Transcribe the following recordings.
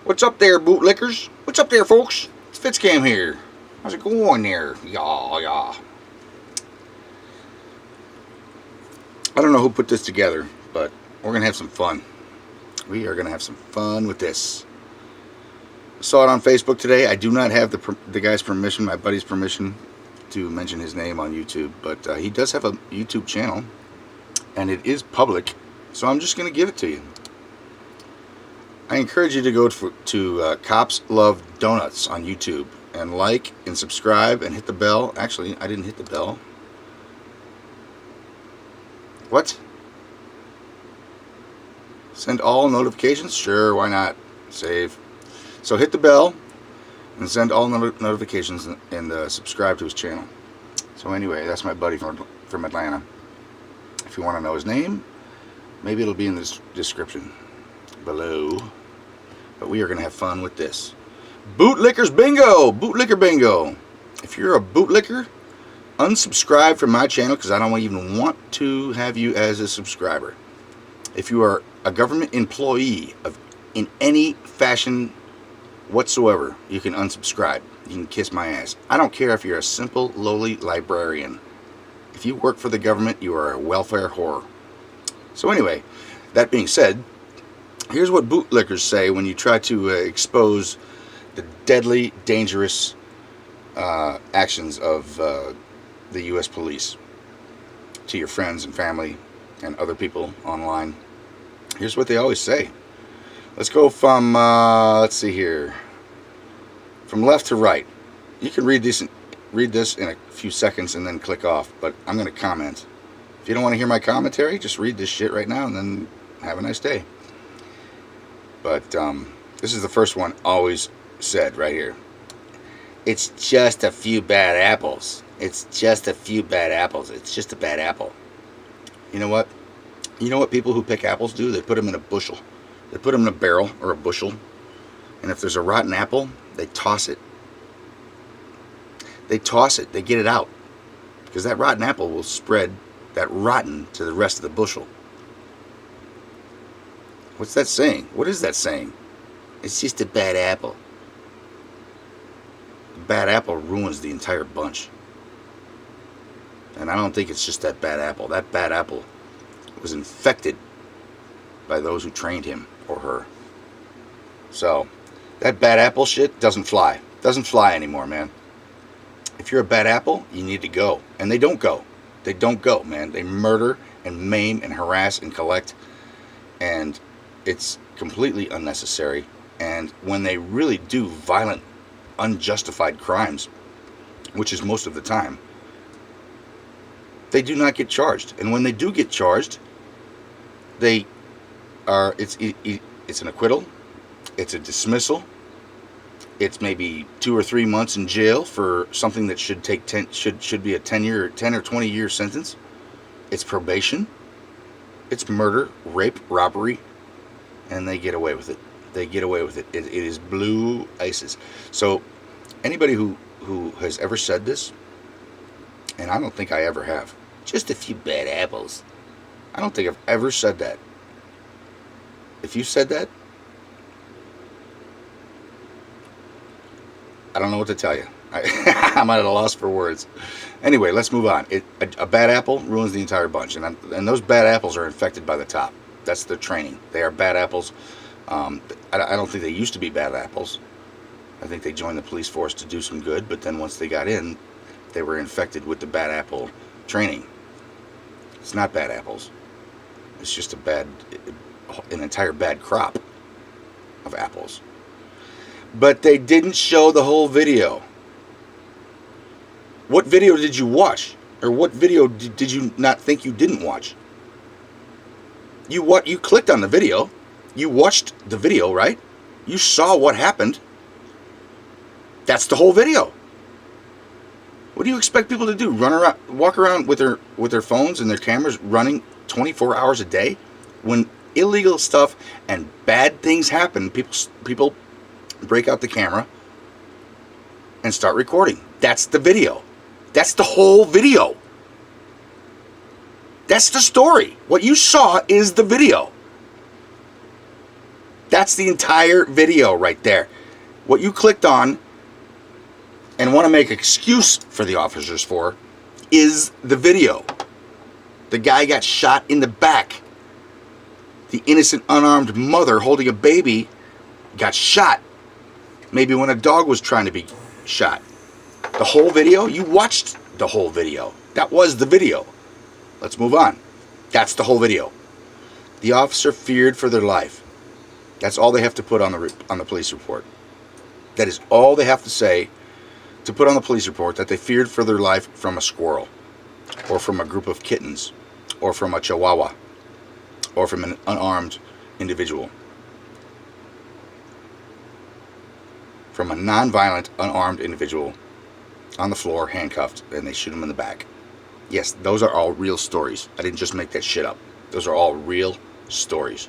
What's up there, bootlickers? What's up there, folks? It's Fitzcam here. How's it going there? Yeah. I don't know who put this together, but we're going to have some fun. We are going to have some fun with this. I saw it on Facebook today. I do not have the guy's permission, my buddy's permission, to mention his name on YouTube, but he does have a YouTube channel, and it is public, so I'm just going to give it to you. I encourage you to go to Cops Love Donuts on YouTube and like and subscribe and hit the bell. Actually, I didn't hit the bell. What? Send all notifications? Sure, why not? Save. So hit the bell and send all notifications and subscribe to his channel. So anyway, that's my buddy from Atlanta. If you want to know his name, maybe it'll be in the description below. But we are going to have fun with this. Bootlickers bingo! Bootlicker bingo! If you're a bootlicker, unsubscribe from my channel because I don't even want to have you as a subscriber. If you are a government employee in any fashion whatsoever, you can unsubscribe. You can kiss my ass. I don't care if you're a simple, lowly librarian. If you work for the government, you are a welfare whore. So anyway, that being said, here's what bootlickers say when you try to expose the deadly, dangerous actions of the U.S. police to your friends and family and other people online. Here's what they always say. Let's go from, let's see here, from left to right. You can read this in a few seconds and then click off, but I'm going to comment. If you don't want to hear my commentary, just read this shit right now and then have a nice day. But this is the first one always said right here. It's just a few bad apples. It's just a few bad apples. It's just a bad apple. You know what? You know what people who pick apples do? They put them in a bushel. They put them in a barrel or a bushel. And if there's a rotten apple, they toss it. They toss it. They get it out. Because that rotten apple will spread that rotten to the rest of the bushel. What's that saying? What is that saying? It's just a bad apple. A bad apple ruins the entire bunch. And I don't think it's just that bad apple. That bad apple was infected by those who trained him or her. So, that bad apple shit doesn't fly. Doesn't fly anymore, man. If you're a bad apple, you need to go. And they don't go. They don't go, man. They murder and maim and harass and collect. And it's completely unnecessary. And when they really do violent, unjustified crimes, which is most of the time, they do not get charged. And when they do get charged, they are it's an acquittal, it's a dismissal, it's maybe 2 or 3 months in jail for something that should take 10 should be a 10 or 20 year sentence. It's probation, it's murder, rape, robbery, and they get away with it. They get away with it. It is blue ices. So anybody who has ever said this, and I don't think I ever have, just a few bad apples. I don't think I've ever said that. If you said that, I don't know what to tell you. I'm at a loss for words. Anyway, let's move on. A bad apple ruins the entire bunch, and those bad apples are infected by the top. That's their training. They are bad apples. I don't think they used to be bad apples. I think they joined the police force to do some good, but then once they got in, they were infected with the bad apple training. It's not bad apples. It's just an entire bad crop of apples. But they didn't show the whole video. What video did you watch? Or what video did you not think you didn't watch? You clicked on the video. You watched the video, right? You saw what happened. That's the whole video. What do you expect people to do? Walk around with their phones and their cameras running 24 hours a day? When illegal stuff and bad things happen, people break out the camera and start recording. That's the video. That's the whole video. That's the story. What you saw is the video. That's the entire video right there. What you clicked on and want to make excuse for the officers for is the video. The guy got shot in the back. The innocent unarmed mother holding a baby got shot. Maybe when a dog was trying to be shot. The whole video? You watched the whole video. That was the video. Let's move on. That's the whole video. The officer feared for their life. That's all they have to put on the police report. That is all they have to say to put on the police report, that they feared for their life from a squirrel, or from a group of kittens, or from a chihuahua, or from an unarmed individual. From a non-violent, unarmed individual on the floor, handcuffed, and they shoot him in the back. Yes, those are all real stories. I didn't just make that shit up. Those are all real stories.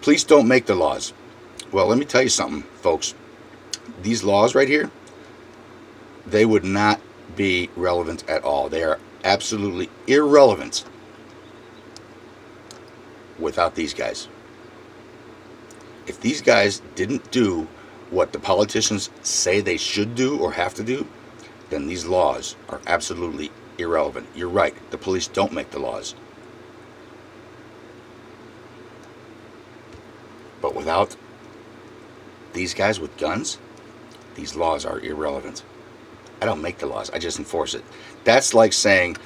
Police don't make the laws. Well, let me tell you something, folks. These laws right here, they would not be relevant at all. They are absolutely irrelevant without these guys. If these guys didn't do what the politicians say they should do or have to do, then these laws are absolutely irrelevant. You're right, the police don't make the laws. But without these guys with guns, these laws are irrelevant. I don't make the laws, I just enforce it. That's like saying,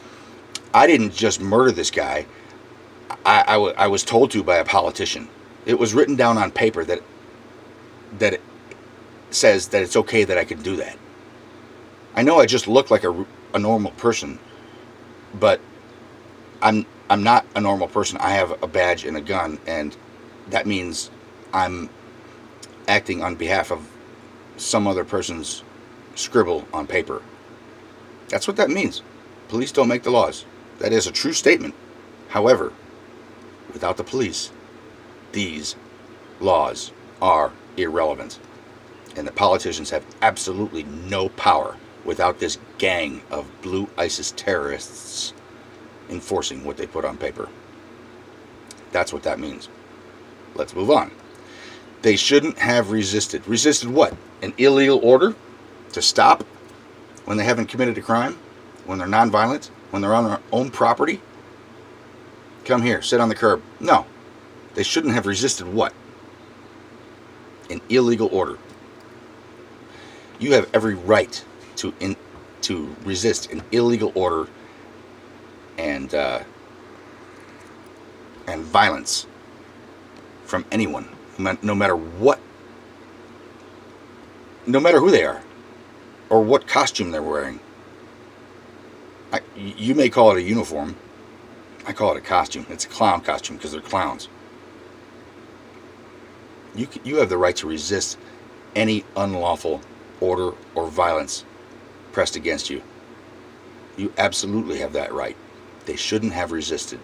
I didn't just murder this guy, I was told to by a politician. It was written down on paper that it says that it's okay that I can do that. I know I just look like a normal person, but I'm not a normal person. I have a badge and a gun, and that means I'm acting on behalf of some other person's scribble on paper. That's what that means. Police don't make the laws. That is a true statement. However, without the police, these laws are irrelevant. And the politicians have absolutely no power without this gang of blue ISIS terrorists enforcing what they put on paper. That's what that means. Let's move on. They shouldn't have resisted. Resisted what? An illegal order to stop when they haven't committed a crime? When they're nonviolent? When they're on their own property? Come here, sit on the curb. No. They shouldn't have resisted what? An illegal order. You have every right to resist an illegal order and violence from anyone, no matter what, no matter who they are or what costume they're wearing. You may call it a uniform. I call it a costume. It's a clown costume because they're clowns. You have the right to resist any unlawful order or violence pressed against you. You absolutely have that right. They shouldn't have resisted.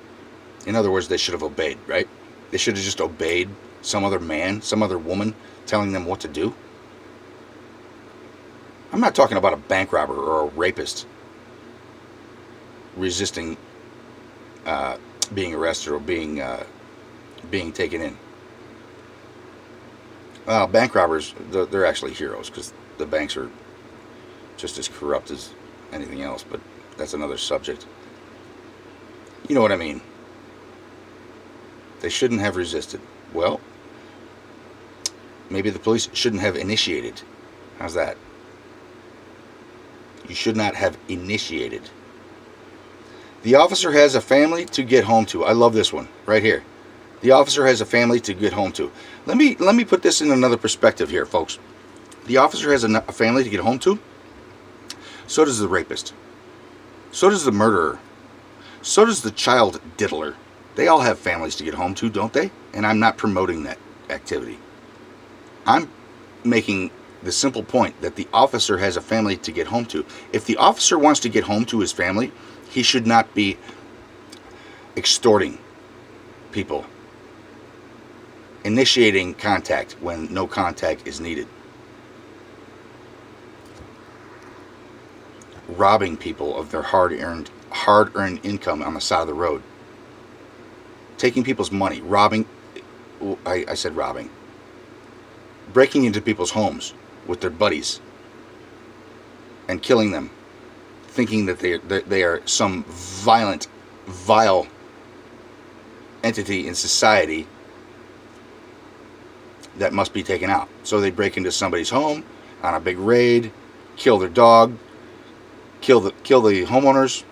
In other words, they should have obeyed, right? They should have just obeyed some other man, some other woman telling them what to do. I'm not talking about a bank robber or a rapist resisting being arrested or being taken in. Well, bank robbers, they're actually heroes because the banks are just as corrupt as anything else, but that's another subject. You know what I mean. They shouldn't have resisted. Well, maybe the police shouldn't have initiated. How's that? You should not have initiated. The officer has a family to get home to. I love this one right here. The officer has a family to get home to. Let me put this in another perspective here, folks. The officer has a family to get home to. So does the rapist. So does the murderer. So does the child diddler. They all have families to get home to, don't they? And I'm not promoting that activity. I'm making the simple point that the officer has a family to get home to. If the officer wants to get home to his family, he should not be extorting people, initiating contact when no contact is needed, robbing people of their hard-earned income on the side of the road, taking people's money, robbing. I said robbing. Breaking into people's homes with their buddies and killing them, thinking that they are some violent, vile entity in society that must be taken out. So they break into somebody's home on a big raid, kill their dog, kill the homeowners.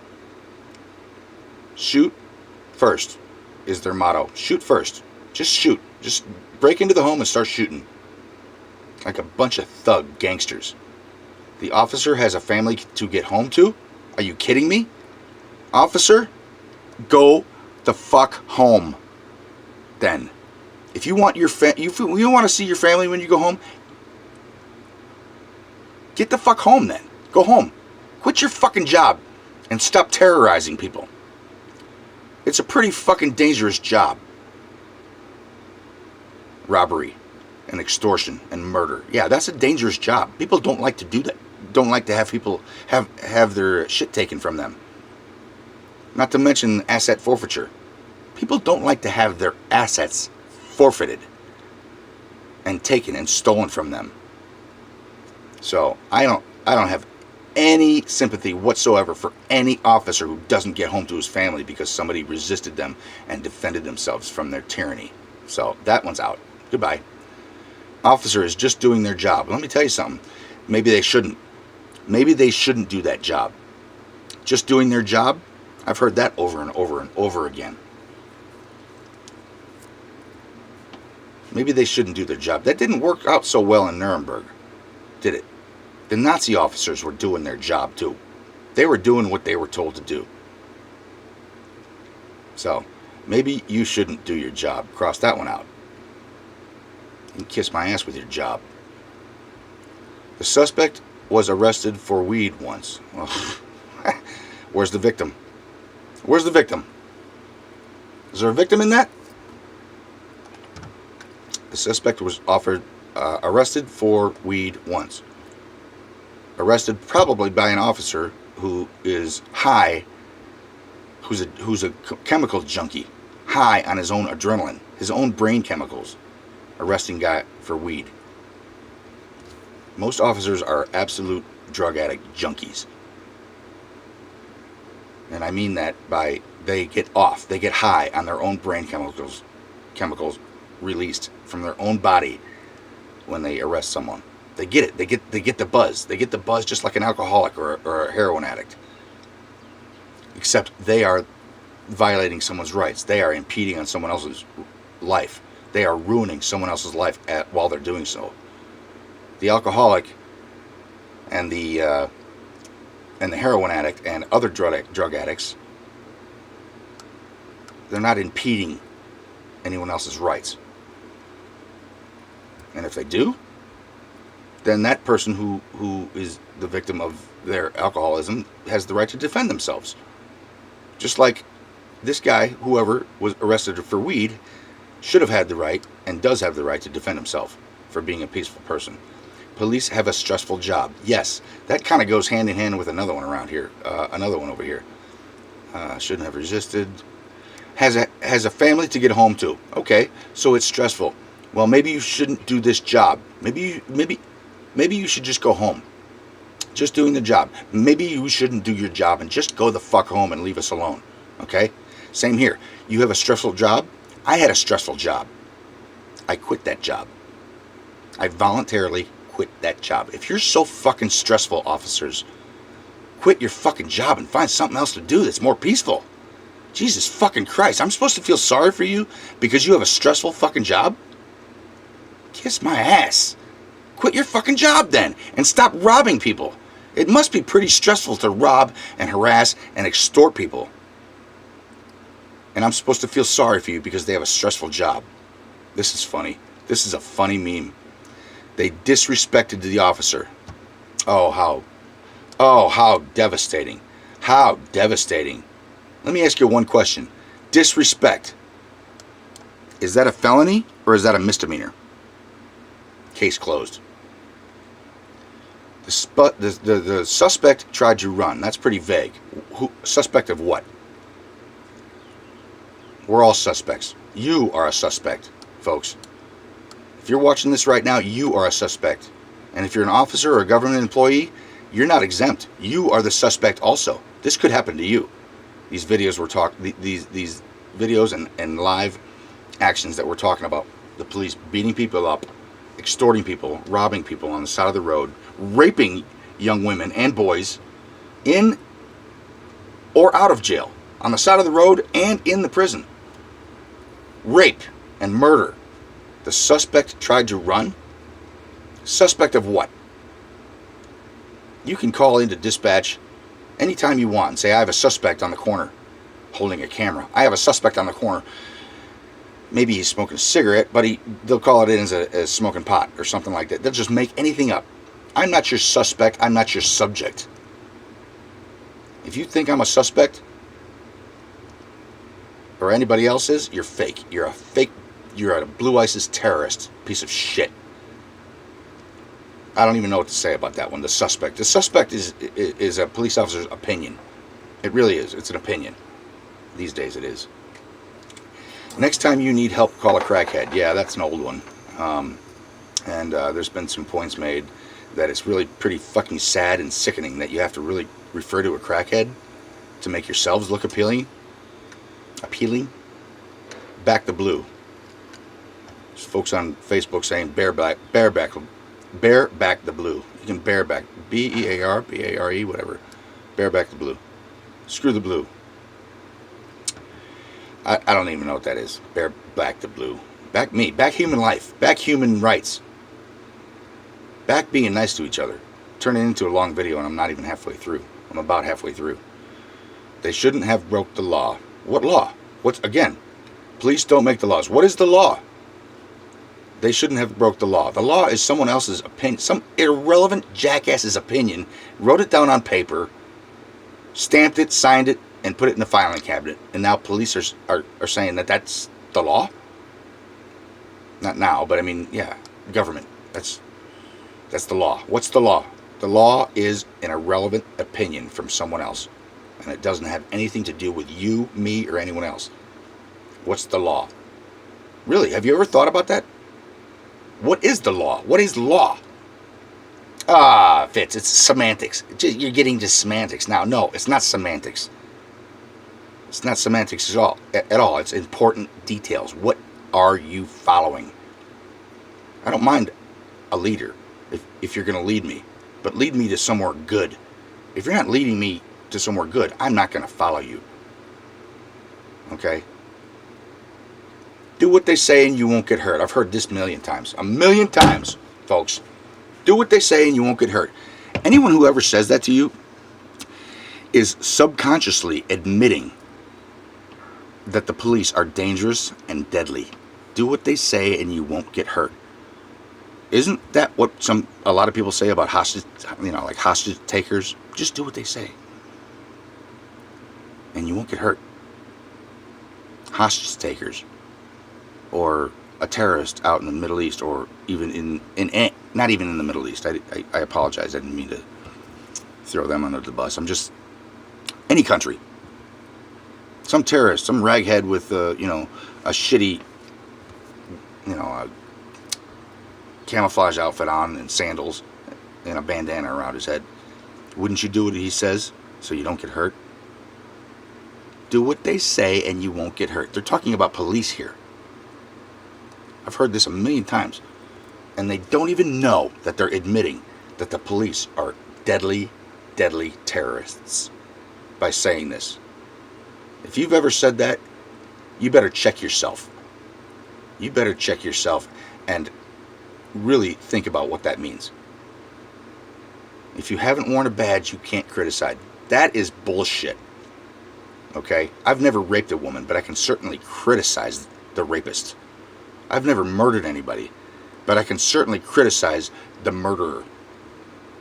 Shoot first is their motto. Shoot first. Just shoot. Just break into the home and start shooting. Like a bunch of thug gangsters. The officer has a family to get home to? Are you kidding me? Officer, go the fuck home. Then, if you want your you want to see your family when you go home, get the fuck home then. Go home. Quit your fucking job and stop terrorizing people. It's a pretty fucking dangerous job. Robbery and extortion and murder. Yeah, that's a dangerous job. People don't like to do that. Don't like to have people have their shit taken from them. Not to mention asset forfeiture. People don't like to have their assets forfeited and taken and stolen from them. So I don't have any sympathy whatsoever for any officer who doesn't get home to his family because somebody resisted them and defended themselves from their tyranny. So that one's out. Goodbye. Officer is just doing their job. Let me tell you something. Maybe they shouldn't. Maybe they shouldn't do that job. Just doing their job? I've heard that over and over and over again. Maybe they shouldn't do their job. That didn't work out so well in Nuremberg, did it? The Nazi officers were doing their job too. They were doing what they were told to do. So, maybe you shouldn't do your job. Cross that one out. And kiss my ass with your job. The suspect was arrested for weed once. Well, where's the victim? Where's the victim? Is there a victim in that? The suspect was arrested for weed once. Arrested probably by an officer who is high, who's a chemical junkie, high on his own adrenaline, his own brain chemicals, arresting guy for weed. Most officers are absolute drug addict junkies. And I mean that by they get high on their own brain chemicals released from their own body when they arrest someone. They get it. They get the buzz. They get the buzz just like an alcoholic or a heroin addict. Except they are violating someone's rights. They are impeding on someone else's life. They are ruining someone else's life while they're doing so. The alcoholic and the heroin addict and other drug addicts, they're not impeding anyone else's rights. And if they do, then that person who is the victim of their alcoholism has the right to defend themselves. Just like this guy, whoever was arrested for weed, should have had the right and does have the right to defend himself for being a peaceful person. Police have a stressful job. Yes, that kind of goes hand in hand with another one around here. Another one over here. Shouldn't have resisted. Has a family to get home to. Okay, so it's stressful. Well, maybe you shouldn't do this job. Maybe you should just go home. Just doing the job. Maybe you shouldn't do your job and just go the fuck home and leave us alone. Okay? Same here. You have a stressful job. I had a stressful job. I quit that job. I voluntarily quit that job. If you're so fucking stressful, officers, quit your fucking job and find something else to do that's more peaceful. Jesus fucking Christ. I'm supposed to feel sorry for you because you have a stressful fucking job? Kiss my ass. Quit your fucking job then and stop robbing people. It must be pretty stressful to rob and harass and extort people. And I'm supposed to feel sorry for you because they have a stressful job. This is funny. This is a funny meme. They disrespected the officer. Oh, how devastating. How devastating. Let me ask you one question. Disrespect. Is that a felony or is that a misdemeanor? Case closed. The suspect tried to run. That's pretty vague. Suspect of what? We're all suspects. You are a suspect, folks. If you're watching this right now, you are a suspect. And if you're an officer or a government employee, you're not exempt. You are the suspect also. This could happen to you. These videos these videos and live actions that we're talking about. The police beating people up, extorting people, robbing people on the side of the road, raping young women and boys in or out of jail, on the side of the road and in the prison. Rape and murder. The suspect tried to run. Suspect of what? You can call into dispatch anytime you want and say, I have a suspect on the corner holding a camera. I have a suspect on the corner. Maybe he's smoking a cigarette, but they'll call it in as smoking pot or something like that. They'll just make anything up. I'm not your suspect. I'm not your subject. If you think I'm a suspect or anybody else is, you're fake. You're a fake. You're a Blue ISIS terrorist piece of shit. I don't even know what to say about that one. The suspect. The suspect is a police officer's opinion. It really is. It's an opinion. These days it is. Next time you need help, call a crackhead. Yeah, that's an old one. There's been some points made that it's really pretty fucking sad and sickening that you have to really refer to a crackhead to make yourselves look appealing. Back the blue. There's folks on Facebook saying bareback the blue. You can bareback, B-E-A-R-B-A-R-E, whatever. Bareback the blue. Screw the blue. I don't even know what that is. Back the blue. Back me. Back human life. Back human rights. Back being nice to each other. Turn it into a long video and I'm not even halfway through. I'm about halfway through. They shouldn't have broke the law. What law? Again, police don't make the laws. What is the law? They shouldn't have broke the law. The law is someone else's opinion. Some irrelevant jackass's opinion. Wrote it down on paper. Stamped it, signed it, and put it in the filing cabinet. And now police are saying that that's the law? Not now, but I mean, yeah, government. That's the law. What's the law? The law is an irrelevant opinion from someone else. And it doesn't have anything to do with you, me, or anyone else. What's the law? Really, have you ever thought about that? What is the law? What is law? Fitz, it's semantics. You're getting to semantics now. No, it's not semantics. It's not semantics at all. It's important details. What are you following? I don't mind a leader if you're going to lead me, but lead me to somewhere good. If you're not leading me to somewhere good, I'm not going to follow you. Okay? Do what they say and you won't get hurt. I've heard this a million times, folks. Do what they say and you won't get hurt. Anyone who ever says that to you is subconsciously admitting that the police are dangerous and deadly. Do what they say and you won't get hurt. Isn't that what a lot of people say about hostage, like hostage takers? Just do what they say and you won't get hurt. Hostage takers, or a terrorist out in the Middle East, or even not even in the Middle East. I apologize. I didn't mean to throw them under the bus. I'm just any country. Some terrorist, some raghead with a shitty, camouflage outfit on and sandals and a bandana around his head. Wouldn't you do what he says so you don't get hurt? Do what they say and you won't get hurt. They're talking about police here. I've heard this a million times. And they don't even know that they're admitting that the police are deadly, deadly terrorists by saying this. If you've ever said that, you better check yourself. You better check yourself and really think about what that means. If you haven't worn a badge, you can't criticize. That is bullshit. Okay? I've never raped a woman, but I can certainly criticize the rapist. I've never murdered anybody, but I can certainly criticize the murderer.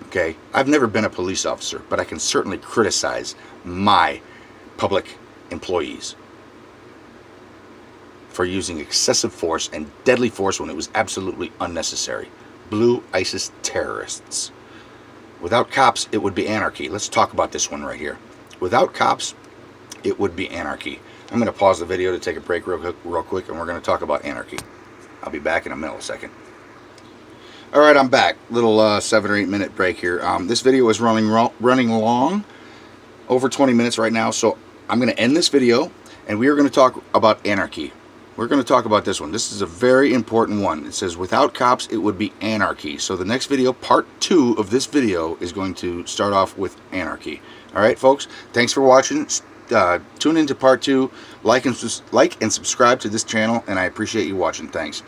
Okay? I've never been a police officer, but I can certainly criticize my public employees for using excessive force and deadly force when it was absolutely unnecessary. Blue ISIS terrorists. Without cops, it would be anarchy. Let's talk about this one right here. Without cops, it would be anarchy. I'm going to pause the video to take a break real quick, and we're going to talk about anarchy. I'll be back in a millisecond. Alright, I'm back. Little 7 or 8 minute break here. This video is running long, over 20 minutes right now, so I'm going to end this video, and we are going to talk about anarchy. We're going to talk about this one. This is a very important one. It says, without cops, it would be anarchy. So the next video, part 2 of this video, is going to start off with anarchy. Alright, folks, thanks for watching. Tune into part 2, like and subscribe to this channel, and I appreciate you watching. Thanks.